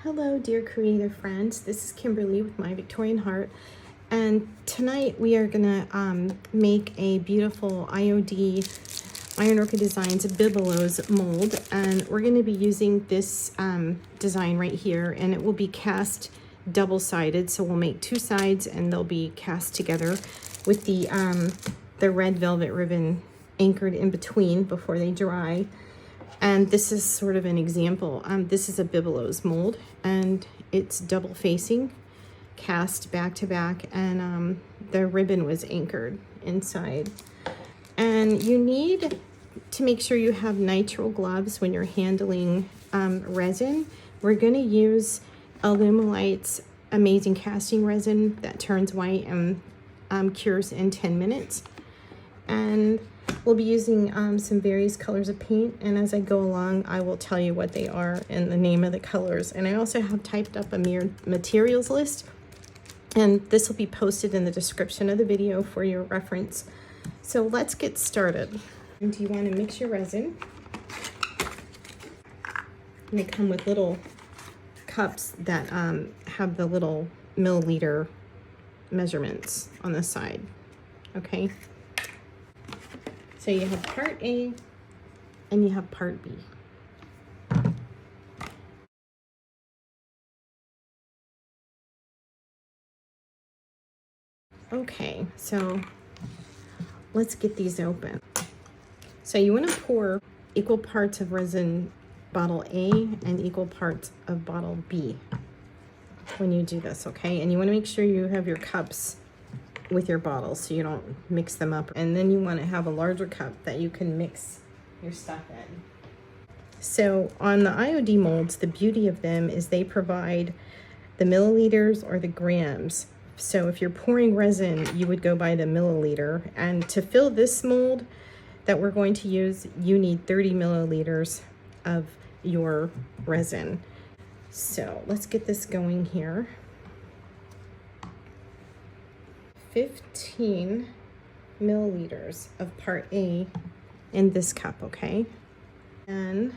Hello, dear creative friends. This is Kimberly with My Victorian Heart, and tonight we are gonna make a beautiful IOD Iron Orchid Designs Bibelots mold, and we're gonna be using this design right here, and it will be cast double-sided. So we'll make two sides, and they'll be cast together with the red velvet ribbon anchored in between before they dry. And this is sort of an example. This is a Bibelots mold, and it's double facing, cast back to back, and the ribbon was anchored inside. And you need to make sure you have nitrile gloves when you're handling resin. We're gonna use Alumilite's amazing casting resin that turns white and cures in 10 minutes. And we'll be using some various colors of paint, and as I go along, I will tell you what they are and the name of the colors. And I also have typed up a materials list, and this will be posted in the description of the video for your reference. So let's get started. And you want to mix your resin. And they come with little cups that have the little milliliter measurements on the side, okay? So you have part A and you have part B. Okay, so let's get these open. So you want to pour equal parts of resin bottle A and equal parts of bottle B when you do this, okay? And you want to make sure you have your cups with your bottles so you don't mix them up. And then you want to have a larger cup that you can mix your stuff in. So on the IOD molds, the beauty of them is they provide the milliliters or the grams. So if you're pouring resin, you would go by the milliliter. And to fill this mold that we're going to use, you need 30 milliliters of your resin. So let's get this going here. 15 milliliters of part A in this cup, okay? And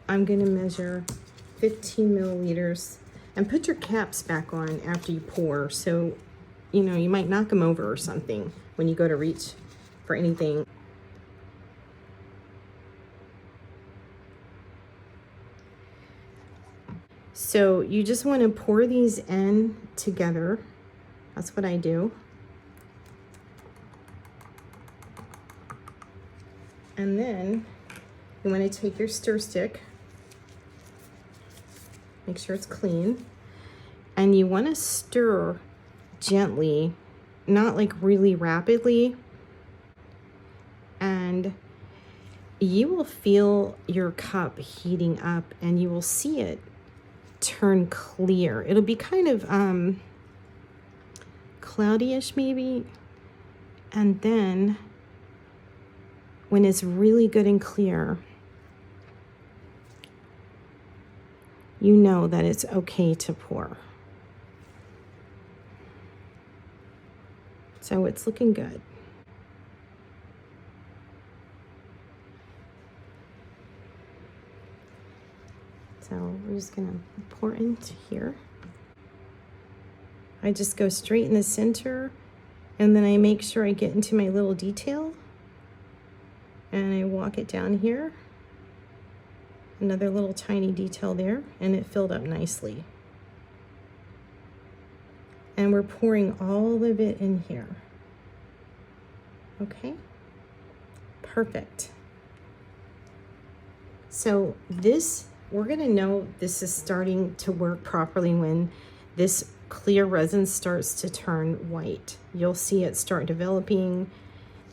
I'm gonna measure 15 milliliters, and put your caps back on after you pour, so you know you might knock them over or something when you go to reach for anything. So you just want to pour these in together. That's what I do. And then you want to take your stir stick, make sure it's clean, and you want to stir gently, not like really rapidly, and you will feel your cup heating up and you will see it turn clear. It'll be kind of cloudyish maybe, and then when it's really good and clear, you know that it's okay to pour. So it's looking good. So we're just gonna pour into here. I just go straight in the center, and then I make sure I get into my little detail, and I walk it down here. Another little tiny detail there, and it filled up nicely. And we're pouring all of it in here. Okay, perfect. So this, we're gonna know this is starting to work properly when this clear resin starts to turn white. You'll see it start developing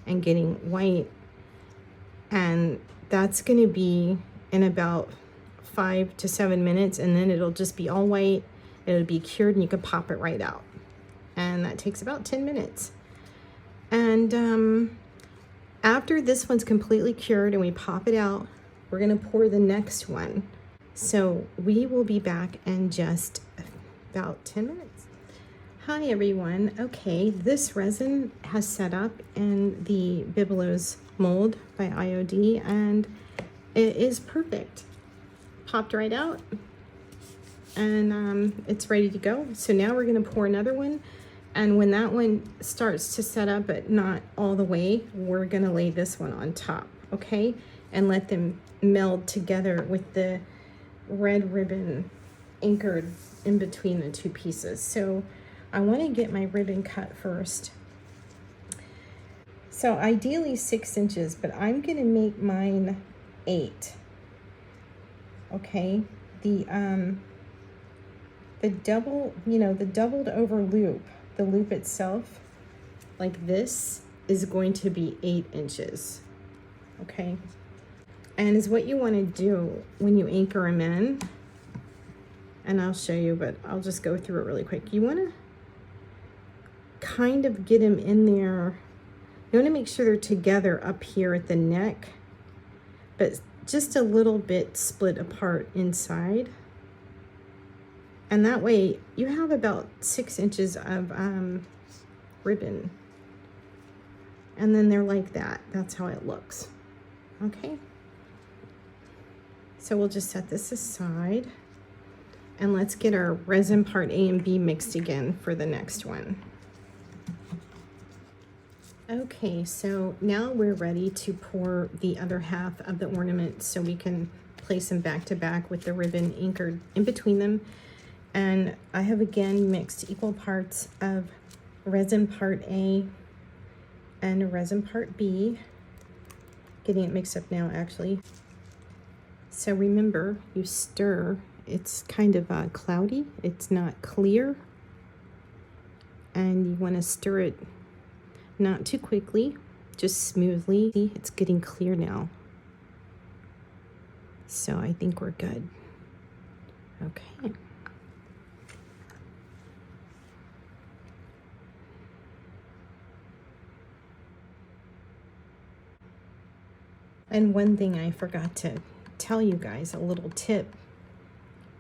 and getting white, and that's going to be in about 5 to 7 minutes, and then it'll just be all white. It'll be cured and you can pop it right out, and that takes about 10 minutes. And after this one's completely cured and we pop it out, we're going to pour the next one. So we will be back in just about 10 minutes. Hi everyone. Okay, this resin has set up in the Bibelots mold by IOD, and it is perfect. Popped right out. and it's ready to go. So now we're going to pour another one, and when that one starts to set up but not all the way, we're going to lay this one on top, okay, and let them meld together with the red ribbon anchored in between the two pieces. So I want to get my ribbon cut first. So ideally 6 inches, but I'm going to make mine 8. Okay, the double, you know, the doubled over loop, the loop itself, like this, is going to be 8 inches. Okay, and is what you want to do when you anchor them in. And I'll show you, but I'll just go through it really quick. You want to kind of get them in there. You want to make sure they're together up here at the neck, but just a little bit split apart inside. And that way you have about 6 inches of ribbon. And then they're like that. That's how it looks. Okay. So we'll just set this aside. And let's get our resin part A and B mixed again for the next one. Okay, so now we're ready to pour the other half of the ornament so we can place them back to back with the ribbon anchored in between them. And I have again mixed equal parts of resin part A and resin part B. Getting it mixed up now, actually. So remember, you stir. It's kind of cloudy. It's not clear. And you want to stir it not too quickly, just smoothly. See, it's getting clear now. So I think we're good. Okay. And one thing I forgot to tell you guys, a little tip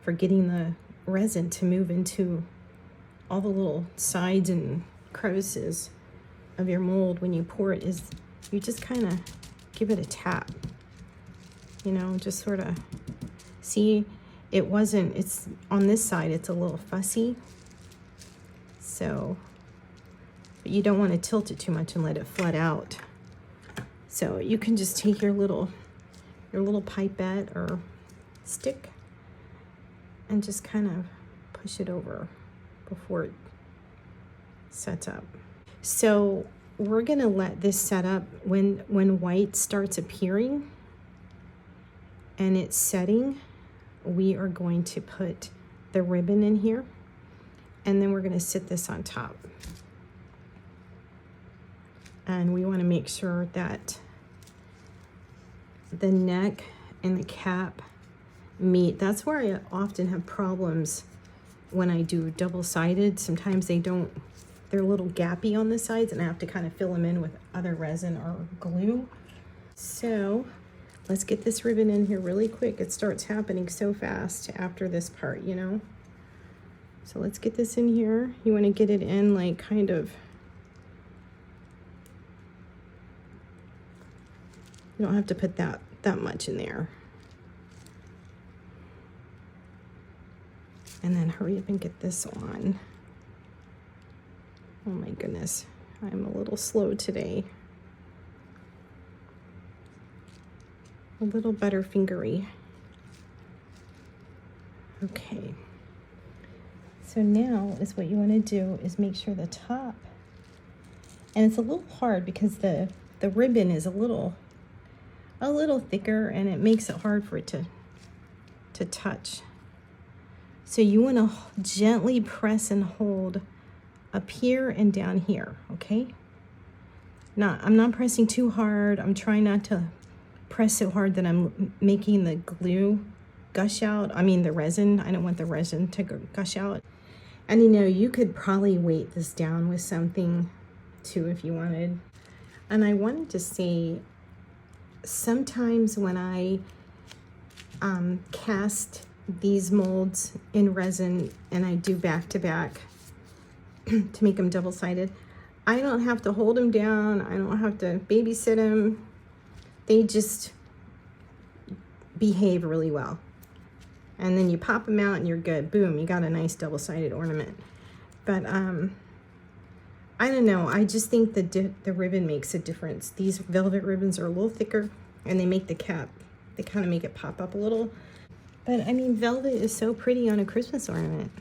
for getting the resin to move into all the little sides and crevices of your mold when you pour it, is you just kind of give it a tap, you know, just sort of see. It's on this side, it's a little fussy, so, but you don't want to tilt it too much and let it flood out. So you can just take your little pipette or stick and just kind of push it over before it sets up. So we're gonna let this set up when white starts appearing and it's setting. We are going to put the ribbon in here, and then we're gonna sit this on top. And we wanna make sure that the neck and the cap meet. That's where I often have problems when I do double-sided. Sometimes they're a little gappy on the sides, and I have to kind of fill them in with other resin or glue. So let's get this ribbon in here really quick. It starts happening so fast after this part, you know. So let's get this in here. You want to get it in like kind of, you don't have to put that much in there. And then hurry up and get this on. Oh my goodness, I'm a little slow today. A little butterfingery. Okay. So now is what you want to do is make sure the top, and it's a little hard because the ribbon is a little thicker, and it makes it hard for it to touch. So you want to gently press and hold up here and down here, okay? I'm not pressing too hard. I'm trying not to press so hard that I'm making the glue gush out. I mean the resin. I don't want the resin to gush out. And you know, you could probably weight this down with something too if you wanted. And I wanted to say, sometimes when I cast these molds in resin and I do back to back to make them double-sided, I don't have to hold them down. I don't have to babysit them. They just behave really well. and then you pop them out and you're good. Boom, you got a nice double-sided ornament. But I don't know, I just think the ribbon makes a difference. These velvet ribbons are a little thicker, and they make the cap, they kind of make it pop up a little. But I mean, velvet is so pretty on a Christmas ornament.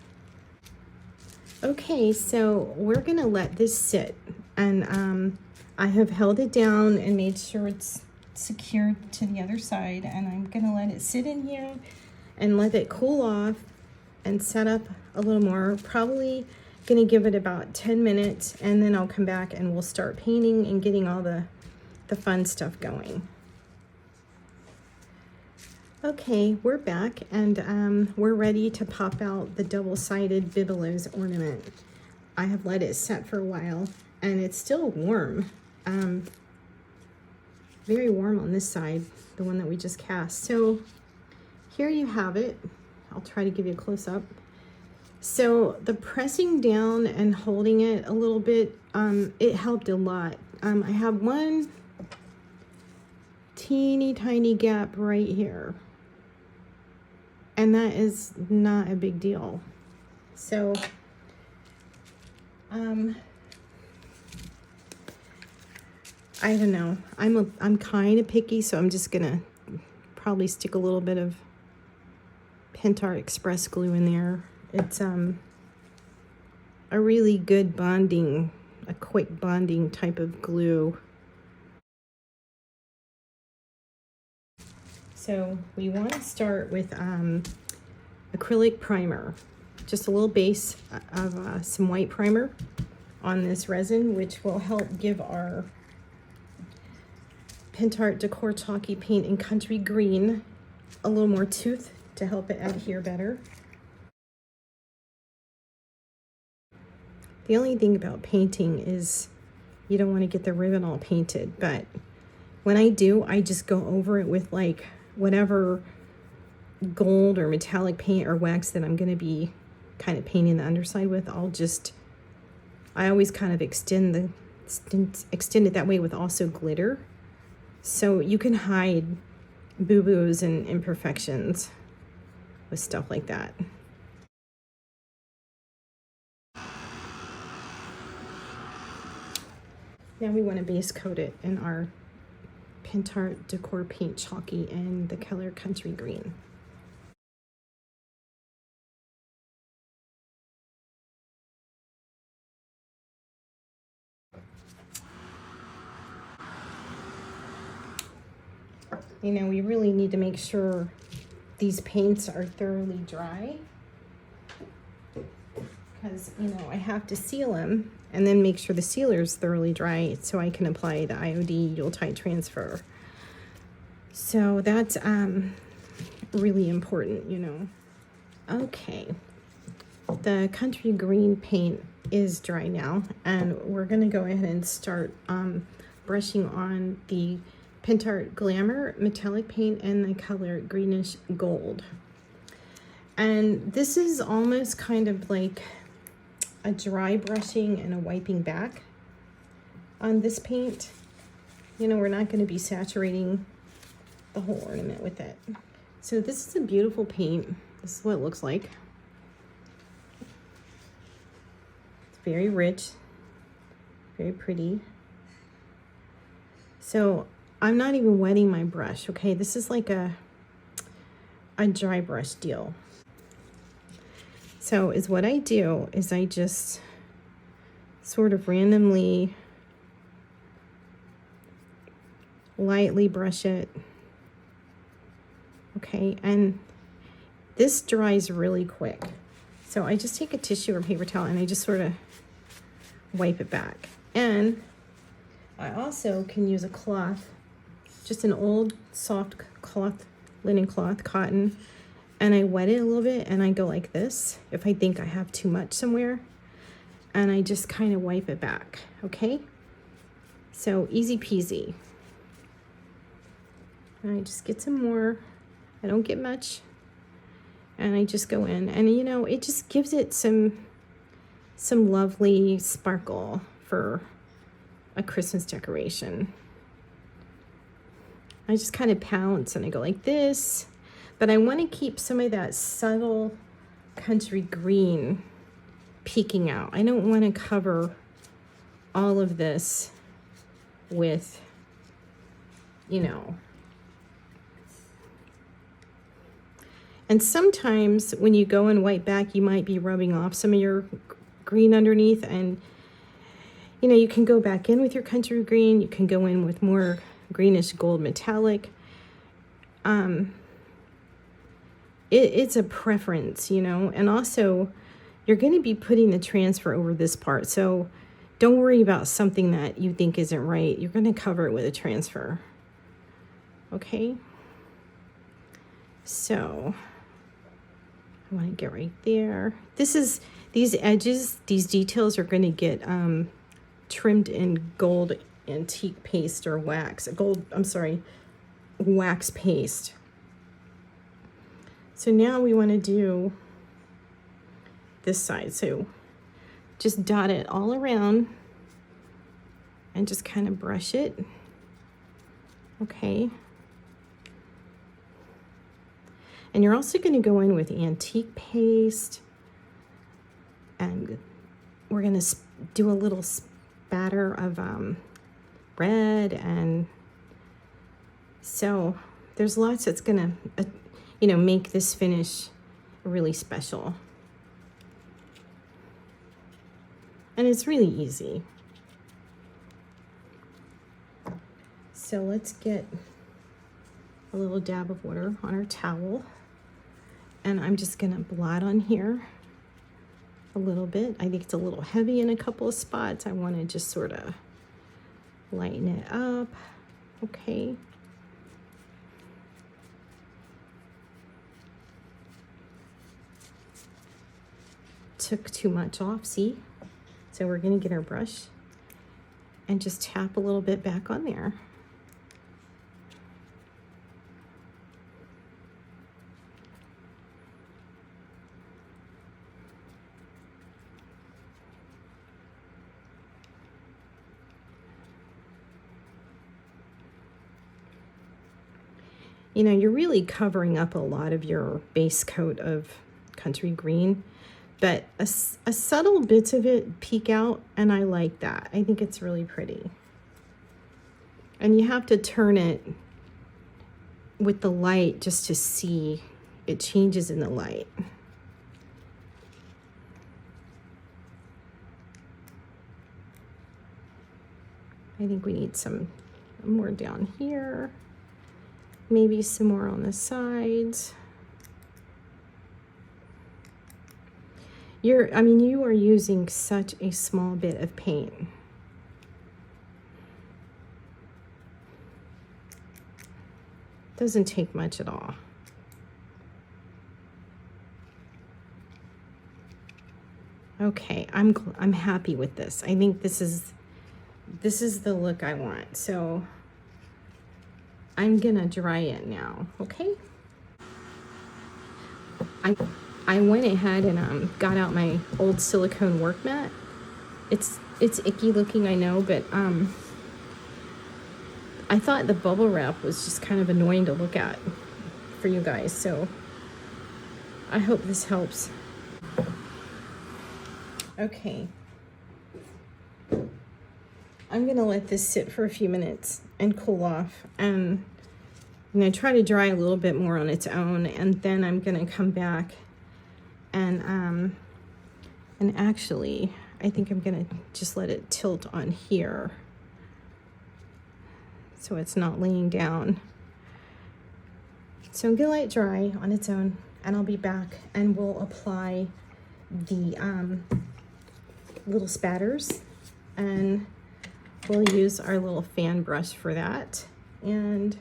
Okay, so we're gonna let this sit, and I have held it down and made sure it's secured to the other side, and I'm gonna let it sit in here and let it cool off and set up a little more. Probably gonna give it about 10 minutes, and then I'll come back and we'll start painting and getting all the fun stuff going. Okay, we're back, and we're ready to pop out the double-sided Bibelots ornament. I have let it set for a while, and it's still warm. Very warm on this side, the one that we just cast. So here you have it. I'll try to give you a close-up. So the pressing down and holding it a little bit, it helped a lot. I have one teeny tiny gap right here, and that is not a big deal. So I don't know, I'm kind of picky, so I'm just gonna probably stick a little bit of Pentart Express glue in there. It's a really good bonding, a quick bonding type of glue. So we want to start with acrylic primer, just a little base of some white primer on this resin, which will help give our Pentart Dekor Chalky paint in Country Green a little more tooth to help it adhere better. The only thing about painting is you don't want to get the ribbon all painted, but when I do, I just go over it with like whatever gold or metallic paint or wax that I'm going to be kind of painting the underside with. I always kind of extend it that way with also glitter, so you can hide boo-boos and imperfections with stuff like that. Now we want to base coat it in our Pentart Dekor Paint Chalky in the color Country Green. You know, we really need to make sure these paints are thoroughly dry, because, you know, I have to seal them and then make sure the sealer is thoroughly dry so I can apply the IOD Yuletide Transfer. So that's really important, you know. Okay, the Country Green paint is dry now, and we're gonna go ahead and start brushing on the Pentart Glamour metallic paint in the color Greenish Gold. And this is almost kind of like a dry brushing and a wiping back on this paint. You know, we're not going to be saturating the whole ornament with it. So this is a beautiful paint. This is what it looks like. It's very rich, very pretty. So I'm not even wetting my brush, okay? This is like a dry brush deal. So is what I do is I just sort of randomly, lightly brush it, okay? And this dries really quick. So I just take a tissue or paper towel and I just sort of wipe it back. And I also can use a cloth, just an old soft cloth, linen cloth, cotton, and I wet it a little bit and I go like this if I think I have too much somewhere, and I just kind of wipe it back, okay? So easy peasy. And I just get some more. I don't get much. And I just go in, and you know, it just gives it some lovely sparkle for a Christmas decoration. I just kind of pounce and I go like this. but I want to keep some of that subtle country green peeking out. I don't want to cover all of this with, you know. And sometimes when you go in white back, you might be rubbing off some of your green underneath, and you know, you can go back in with your country green, you can go in with more greenish gold metallic. It's a preference, you know, and also you're going to be putting the transfer over this part, so don't worry about something that you think isn't right. You're going to cover it with a transfer. Okay, so I want to get right there. These edges, these details are going to get trimmed in gold antique paste or wax, wax paste. So now we want to do this side. So just dot it all around and just kind of brush it. Okay. And you're also going to go in with antique paste, and we're going to do a little spatter of red, and so there's lots that's going to you know, make this finish really special. And it's really easy. So let's get a little dab of water on our towel, and I'm just gonna blot on here a little bit. I think it's a little heavy in a couple of spots. I want to just sort of lighten it up. Okay. Took too much off, see? So we're gonna get our brush and just tap a little bit back on there. You know, you're really covering up a lot of your base coat of country green, but a subtle bits of it peek out, and I like that. I think it's really pretty. And you have to turn it with the light just to see it changes in the light. I think we need some more down here. Maybe some more on the sides. You are using such a small bit of paint. Doesn't take much at all. Okay, I'm happy with this. I think this is the look I want. So I'm gonna dry it now, okay? I went ahead and got out my old silicone work mat. It's icky looking, I know, but I thought the bubble wrap was just kind of annoying to look at for you guys, so I hope this helps. Okay. I'm gonna let this sit for a few minutes and cool off, and I'm gonna try to dry a little bit more on its own, and then I'm gonna come back and actually I think I'm gonna just let it tilt on here so it's not laying down. So I'm gonna let it dry on its own, and I'll be back and we'll apply the little spatters, and we'll use our little fan brush for that, and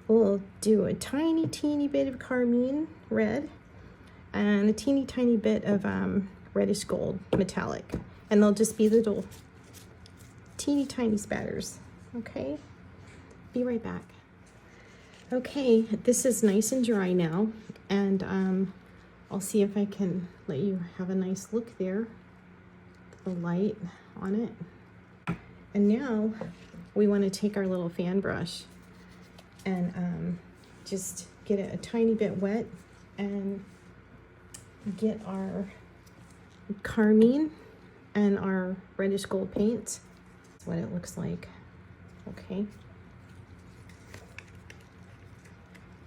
we'll do a teeny bit of Carmin red and a tiny bit of reddish gold metallic, and they'll just be little tiny spatters. Okay, be right back. Okay, this is nice and dry now, and I'll see if I can let you have a nice look there, the light on it. And now we want to take our little fan brush and just get it a tiny bit wet and get our Carmin and our reddish gold paint. That's what it looks like. Okay.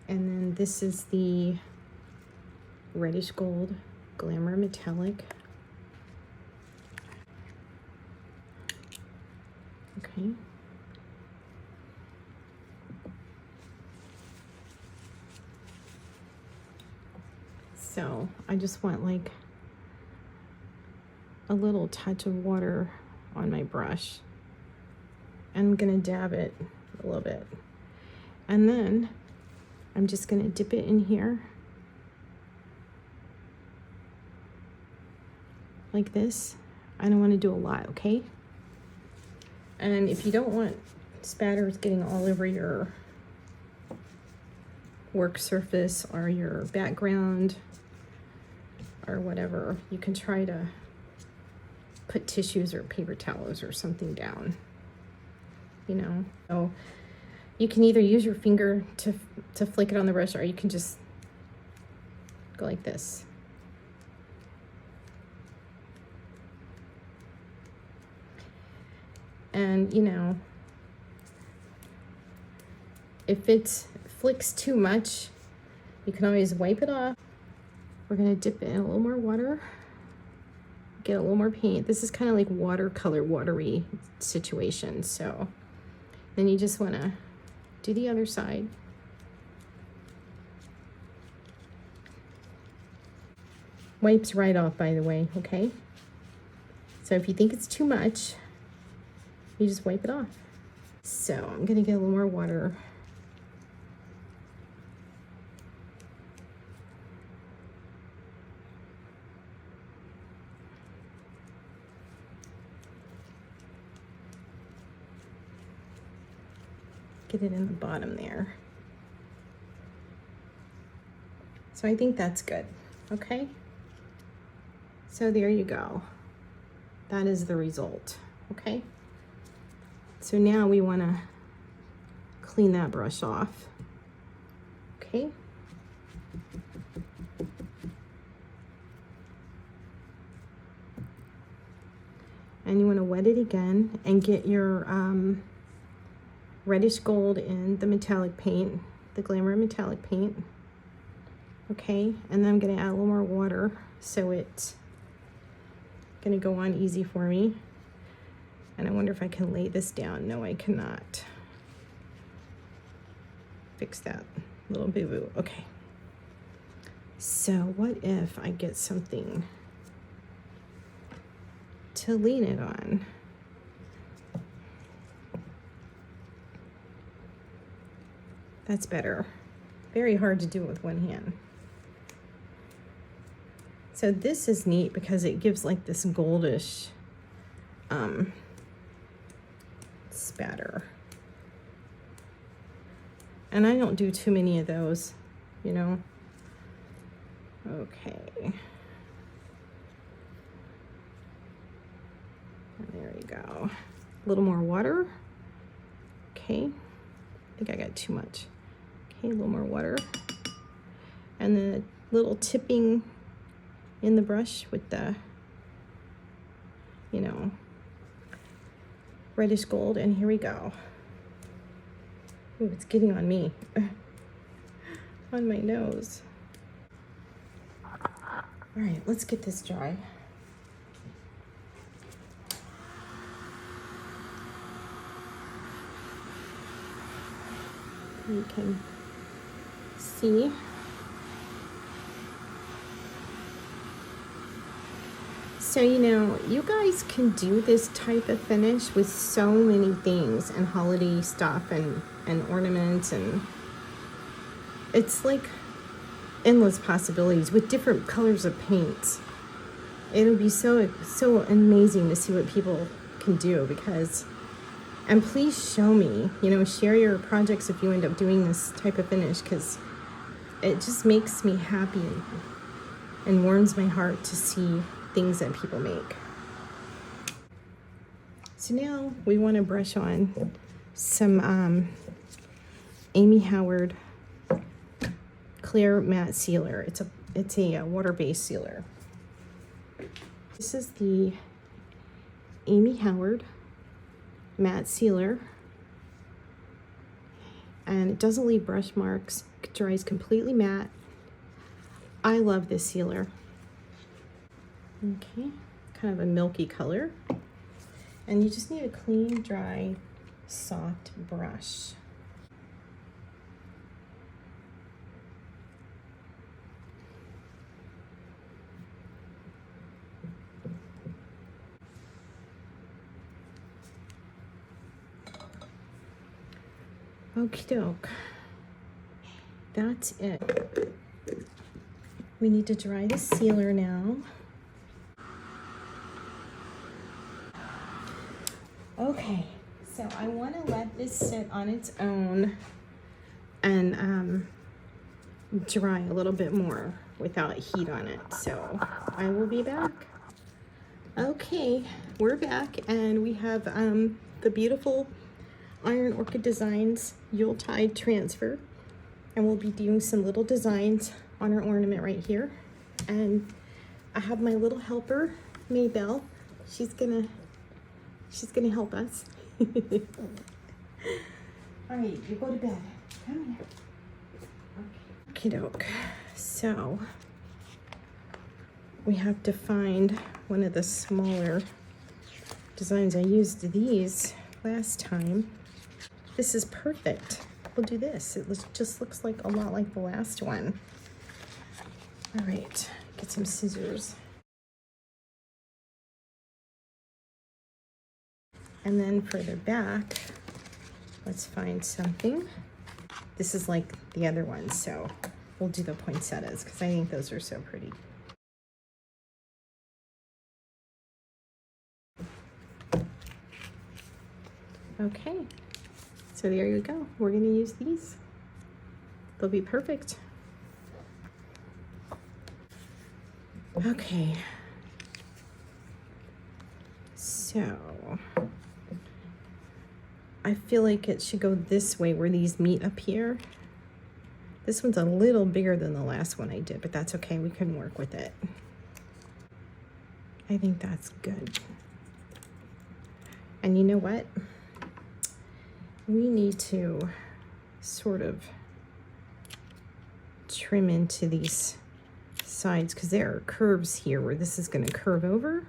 And then this is the reddish gold Glamour Metallic. Okay. So I just want like a little touch of water on my brush. And I'm gonna dab it a little bit. And then I'm just gonna dip it in here like this. I don't want to do a lot, okay? And if you don't want spatters getting all over your work surface or your background or whatever, you can try to put tissues or paper towels or something down, you know? So you can either use your finger to flick it on the brush, or you can just go like this. And, you know, if it flicks too much, you can always wipe it off. We're gonna dip it in a little more water, get a little more paint. This is kind of like watercolor, watery situation. So then you just wanna do the other side. Wipes right off, by the way, okay? So if you think it's too much, you just wipe it off. So I'm gonna get a little more water. Get it in the bottom there. So I think that's good, okay? So there you go. That is the result, okay? So now we want to clean that brush off, okay? And you want to wet it again and get your reddish gold in the metallic paint, the Glamour metallic paint, okay? And then I'm going to add a little more water so it's going to go on easy for me. And I wonder if I can lay this down. No, I cannot. Fix that little boo-boo. Okay. So what if I get something to lean it on? That's better. Very hard to do with one hand. So this is neat because it gives like this goldish spatter. And I don't do too many of those, you know. Okay. And there you go. A little more water. Okay. I think I got too much. Okay, a little more water. And then a little tipping in the brush with the, you know, reddish gold. And here we go. Ooh, it's getting on me. On my nose. All right, let's get this dry. You can see. So, you know, you guys can do this type of finish with so many things and holiday stuff and ornaments, and it's like endless possibilities with different colors of paints. It'll be so amazing to see what people can do, because, and please show me, you know, share your projects if you end up doing this type of finish, because it just makes me happy and warms my heart to see things that people make. So now we want to brush on some Amy Howard clear matte sealer. It's a water-based sealer. This is the Amy Howard matte sealer, and it doesn't leave brush marks. It dries completely matte. I love this sealer. Okay, kind of a milky color. And you just need a clean, dry, soft brush. Okie doke. That's it. We need to dry the sealer now. Okay, so I want to let this sit on its own and dry a little bit more without heat on it. So I will be back. Okay, we're back, and we have the beautiful Iron Orchid Designs Yuletide Transfer, and we'll be doing some little designs on our ornament right here. And I have my little helper, Maybelle. She's gonna help us. All right, you go to bed. Come here. Okay. Okie doke. So we have to find one of the smaller designs. I used these last time. This is perfect. We'll do this. It just looks like a lot like the last one. All right, get some scissors. And then further back, let's find something. This is like the other ones, so we'll do the poinsettias because I think those are so pretty. Okay, so there you go. We're gonna use these. They'll be perfect. Okay, so I feel like it should go this way where these meet up here. This one's a little bigger than the last one I did, but that's okay. We can work with it. I think that's good. And you know what? We need to sort of trim into these sides because there are curves here where this is going to curve over.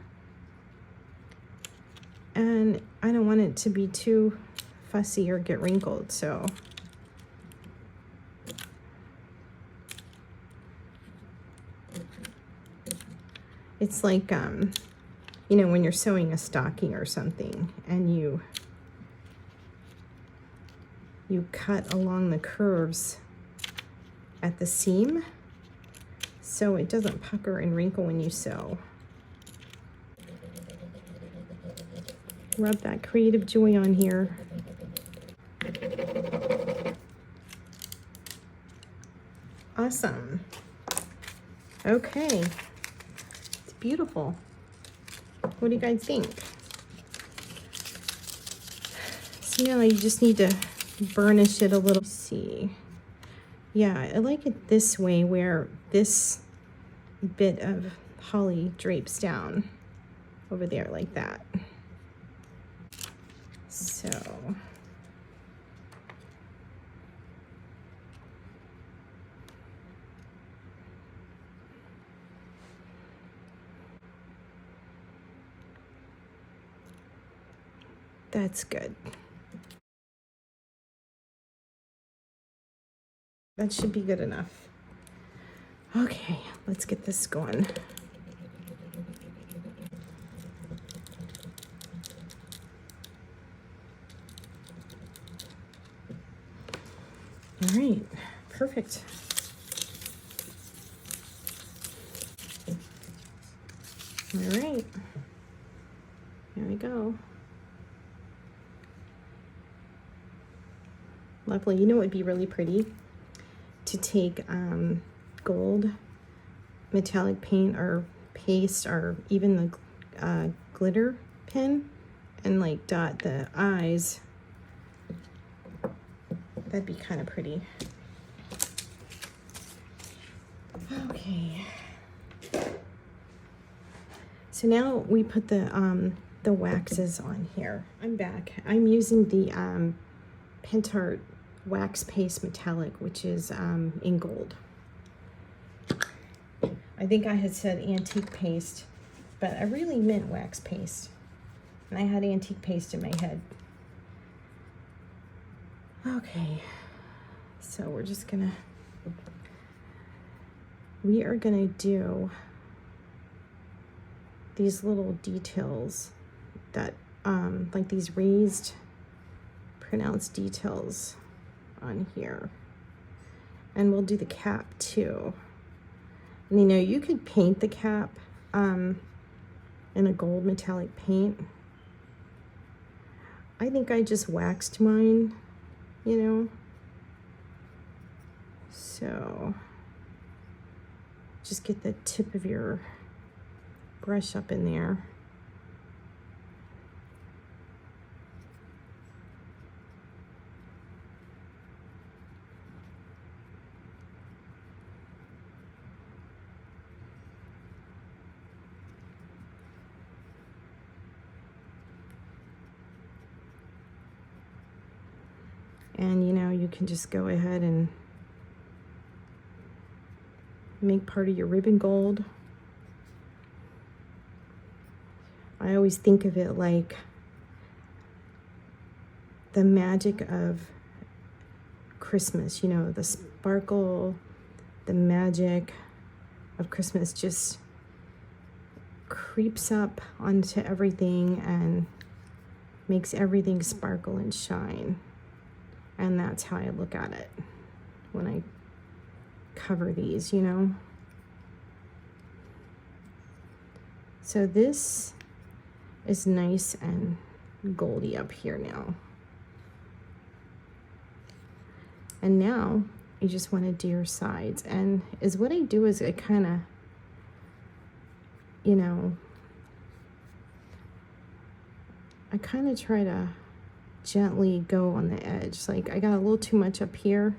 And I don't want it to be too fussy or get wrinkled, so it's like you know, when you're sewing a stocking or something and you cut along the curves at the seam so it doesn't pucker and wrinkle when you sew. Rub that creative joy on here. Awesome. Okay. It's beautiful. What do you guys think? So now you just need to burnish it a little. Let's see. Yeah, I like it this way where this bit of holly drapes down over there like that. So that's good. That should be good enough. Okay, let's get this going. All right, perfect. All right, there we go. Lovely. You know what would be really pretty? To take gold metallic paint or paste or even the glitter pen and like dot the eyes. That'd be kind of pretty. Okay. So now we put the waxes on here. I'm back. I'm using the Pentart wax paste metallic, which is in gold. I think I had said antique paste, but I really meant wax paste. And I had antique paste in my head. Okay, so we are gonna do these little details that, like these raised, pronounced details on here. And we'll do the cap too. And you know, you could paint the cap in a gold metallic paint. I think I just waxed mine, you know. So just get the tip of your brush up in there. And you know, you can just go ahead and make part of your ribbon gold. I always think of it like the magic of Christmas, you know, the sparkle, the magic of Christmas just creeps up onto everything and makes everything sparkle and shine. And that's how I look at it when I cover these, you know. So this is nice and goldy up here now. And now you just want to do your sides. And is what I do is I kind of, you know, I kind of try to gently go on the edge. Like I got a little too much up here.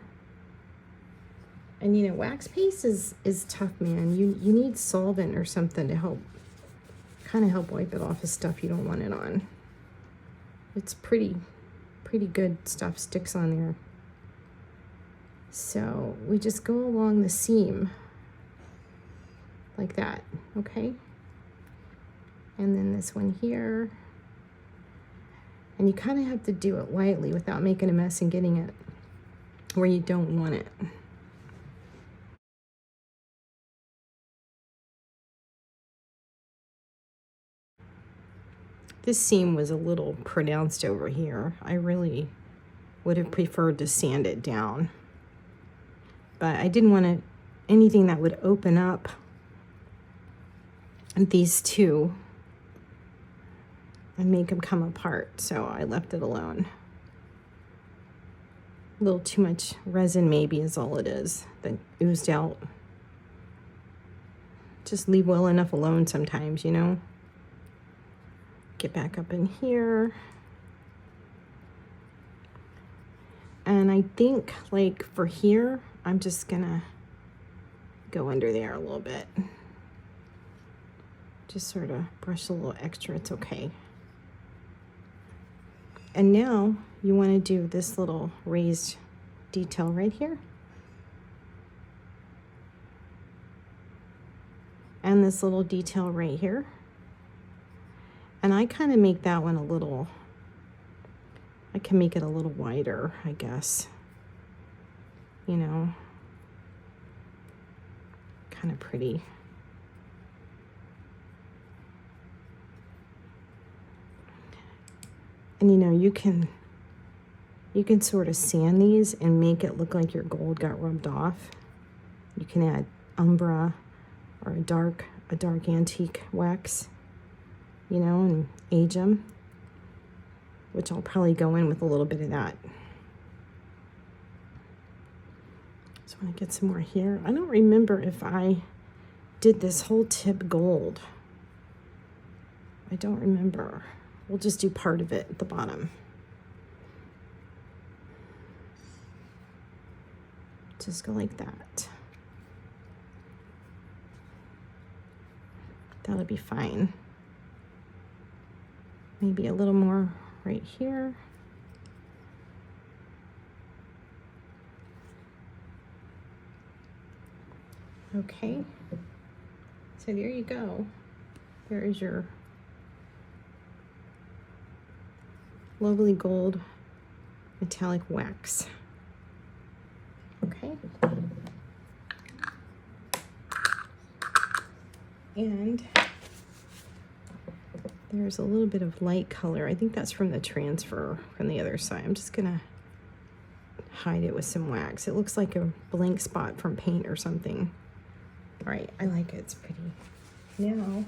And you know, wax paste is tough, man. You need solvent or something to help wipe it off of stuff you don't want it on. It's pretty good stuff sticks on there. So we just go along the seam like that, okay? And then this one here. And you kind of have to do it lightly without making a mess and getting it where you don't want it. This seam was a little pronounced over here. I really would have preferred to sand it down. But I didn't want anything that would open up these two and make them come apart, so I left it alone. A little too much resin maybe is all it is that oozed out. Just leave well enough alone sometimes, you know. Get back up in here. And I think like for here, I'm just gonna go under there a little bit. Just sort of brush a little extra, it's okay. And now you want to do this little raised detail right here. And this little detail right here. And I kind of make that one a little, I can make it a little wider, I guess. You know, kind of pretty. And you know, you can sort of sand these and make it look like your gold got rubbed off. You can add umbra or a dark antique wax, you know, and age them, which I'll probably go in with a little bit of that. Just want to get some more here. I don't remember if I did this whole tip gold. I don't remember. We'll just do part of it at the bottom. Just go like that. That'll be fine. Maybe a little more right here. Okay, so there you go. There is your lovely gold metallic wax. Okay. And there's a little bit of light color. I think that's from the transfer from the other side. I'm just gonna hide it with some wax. It looks like a blank spot from paint or something. All right, I like it, it's pretty. Now,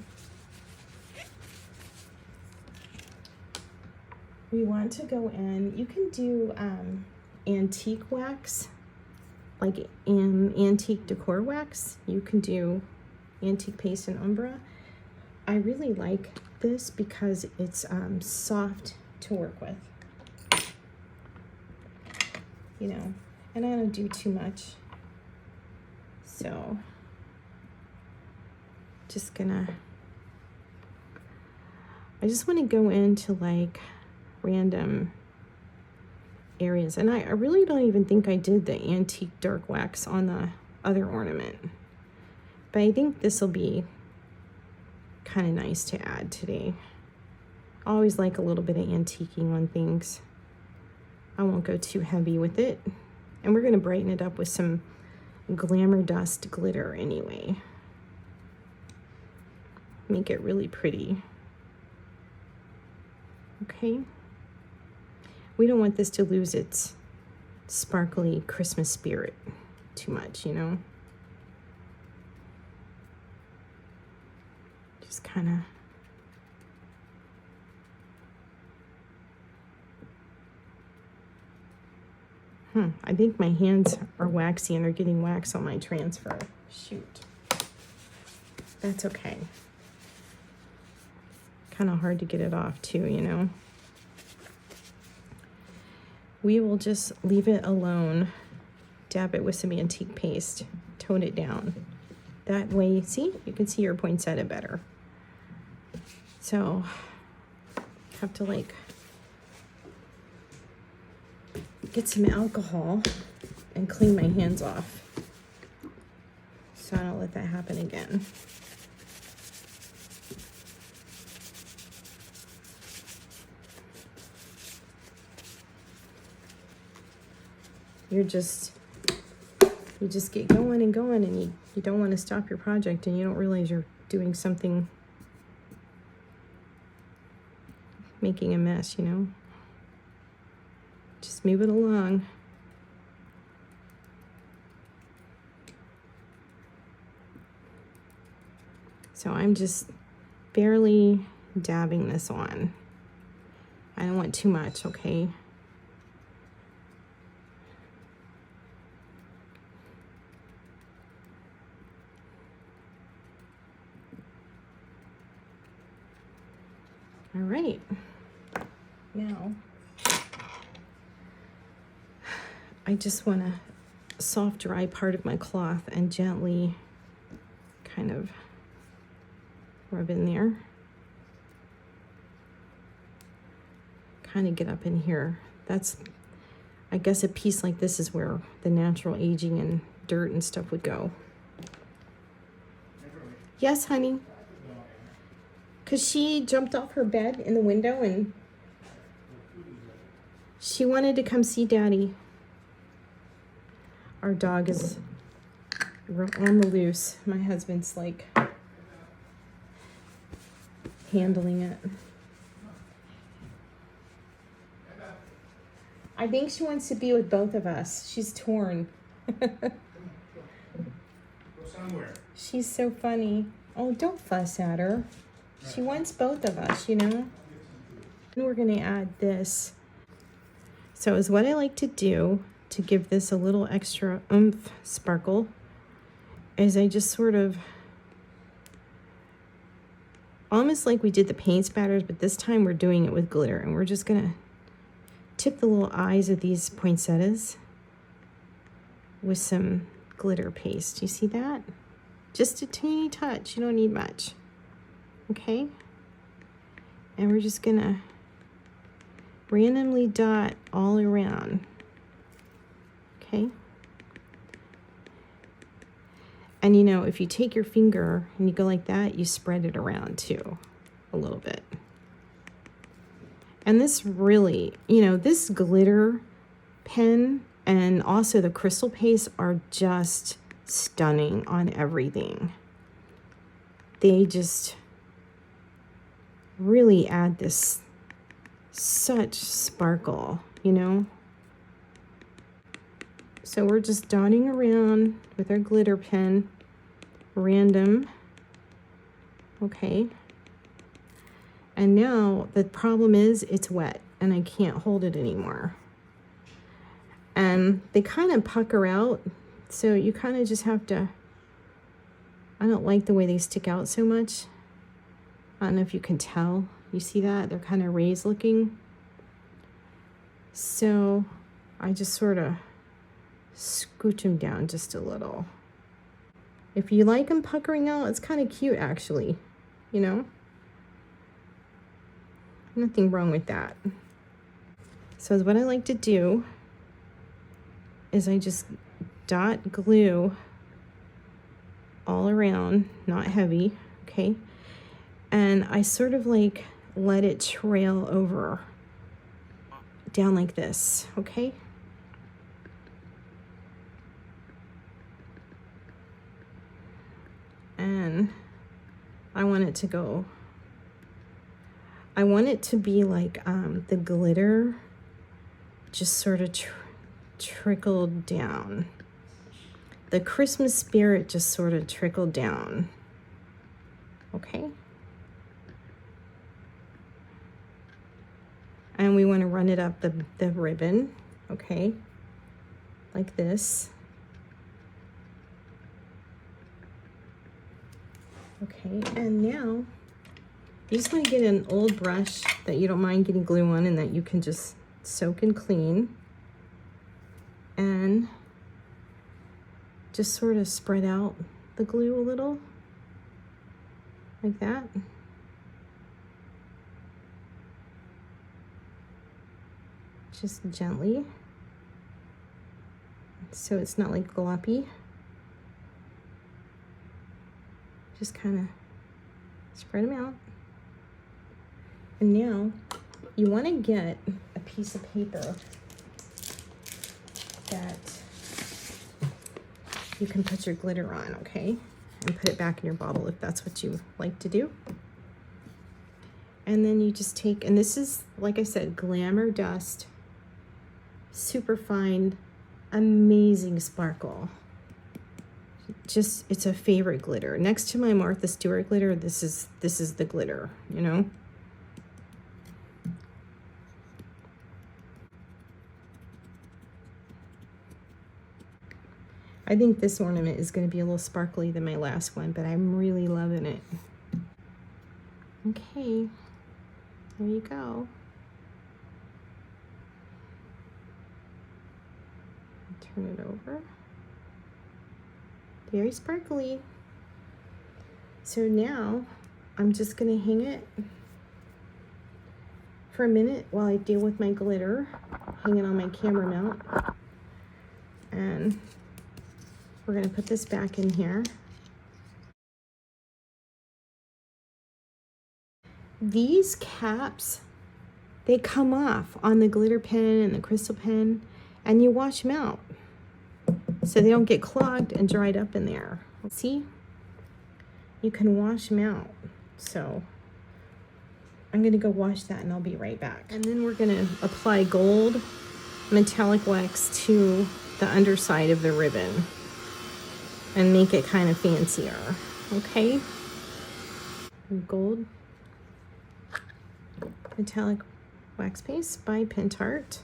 we want to go in, you can do antique wax, like antique decor wax. You can do antique paste and umbra. I really like this because it's soft to work with, you know, and I don't do too much. So I just want to go into like random areas, and I really don't even think I did the antique dark wax on the other ornament, but I think this will be kind of nice to add today. I always like a little bit of antiquing on things. I won't go too heavy with it, and we're going to brighten it up with some Glamour Dust glitter anyway. Make it really pretty. Okay. We don't want this to lose its sparkly Christmas spirit too much, you know. Just kind of I think my hands are waxy and are getting wax on my transfer. Shoot. That's okay. Kind of hard to get it off too, you know. We will just leave it alone. Dab it with some antique paste. Tone it down. That way, see? You can see your poinsettia better. So, have to like get some alcohol and clean my hands off, so I don't let that happen again. You just get going and going, and you don't want to stop your project, and you don't realize you're doing something, making a mess, you know. Just move it along. So I'm just barely dabbing this on. I don't want too much, okay? All right, now I just want to soft dry part of my cloth and gently kind of rub in there. Kind of get up in here. That's, I guess a piece like this is where the natural aging and dirt and stuff would go. Yes, honey. Because she jumped off her bed in the window and she wanted to come see Daddy. Our dog is on the loose. My husband's like handling it. I think she wants to be with both of us. She's torn. Go somewhere. She's so funny. Oh, don't fuss at her. She wants both of us, you know? And we're gonna add this. So is what I like to do to give this a little extra oomph sparkle is I just sort of, almost like we did the paint spatters, but this time we're doing it with glitter, and we're just gonna tip the little eyes of these poinsettias with some glitter paste. You see that? Just a teeny touch, you don't need much. okay? And we're just gonna randomly dot all around, okay? And you know, if you take your finger and you go like that, you spread it around too, a little bit. And this really, you know, this glitter pen and also the crystal paste are just stunning on everything. They just really add this such sparkle, you know? So we're just dotting around with our glitter pen, random, okay? And now the problem is it's wet and I can't hold it anymore. And they kind of pucker out, so you kind of just have to, I don't like the way they stick out so much. I don't know if you can tell. You see that? They're kind of raised looking. So I just sort of scooch them down just a little. If you like them puckering out, it's kind of cute actually, you know? Nothing wrong with that. So what I like to do is I just dot glue all around, not heavy, okay? And I sort of like let it trail over down like this, okay? And I want it to go, I want it to be like the glitter just sort of trickled down. The Christmas spirit just sort of trickled down, okay? And we want to run it up the ribbon, okay? Like this. Okay, and now you just want to get an old brush that you don't mind getting glue on and that you can just soak and clean. And just sort of spread out the glue a little, like that. Just gently, so it's not like gloppy. Just kind of spread them out. And now you want to get a piece of paper that you can put your glitter on, okay? And put it back in your bottle if that's what you like to do. And then you just take, and this is, like I said, Glamour Dust, super fine, amazing sparkle. Just, it's a favorite glitter. Next to my Martha Stewart glitter, this is the glitter, you know? I think this ornament is going to be a little sparkly than my last one, but I'm really loving it. Okay, there you go. Turn it over. Very sparkly. So now I'm just going to hang it for a minute while I deal with my glitter. Hang it on my camera mount. And we're going to put this back in here. These caps, they come off on the glitter pen and the crystal pen, and you wash them out so they don't get clogged and dried up in there. See? You can wash them out. So I'm going to go wash that and I'll be right back. And then we're going to apply gold metallic wax to the underside of the ribbon and make it kind of fancier, okay? Gold metallic wax paste by Pentart.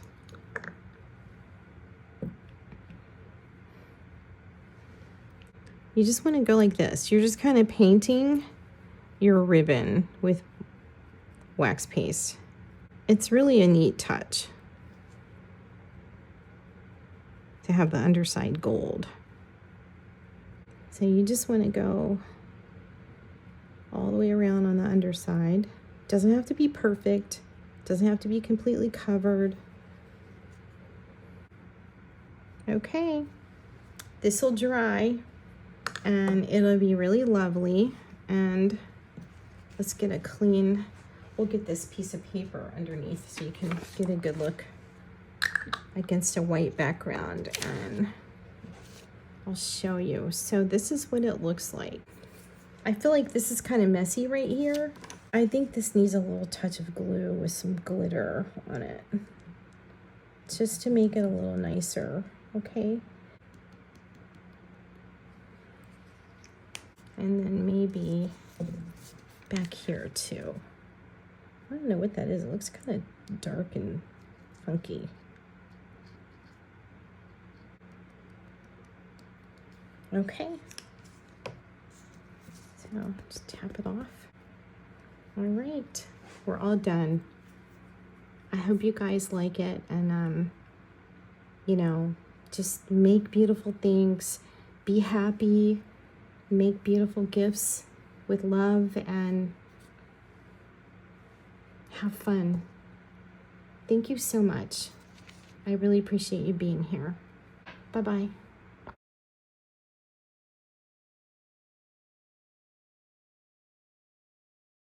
You just want to go like this. You're just kind of painting your ribbon with wax paste. It's really a neat touch to have the underside gold. So you just want to go all the way around on the underside. Doesn't have to be perfect. Doesn't have to be completely covered. Okay, this will dry and it'll be really lovely. And let's get a clean, we'll get this piece of paper underneath so you can get a good look against a white background, and I'll show you. So this is what it looks like. I feel like this is kind of messy right here. I think this needs a little touch of glue with some glitter on it, just to make it a little nicer, okay? And then maybe back here too. I don't know what that is. It looks kind of dark and funky. Okay. So just tap it off. All right, we're all done. I hope you guys like it, and you know, just make beautiful things, be happy, make beautiful gifts with love, and have fun. Thank you so much. I really appreciate you being here. Bye-bye.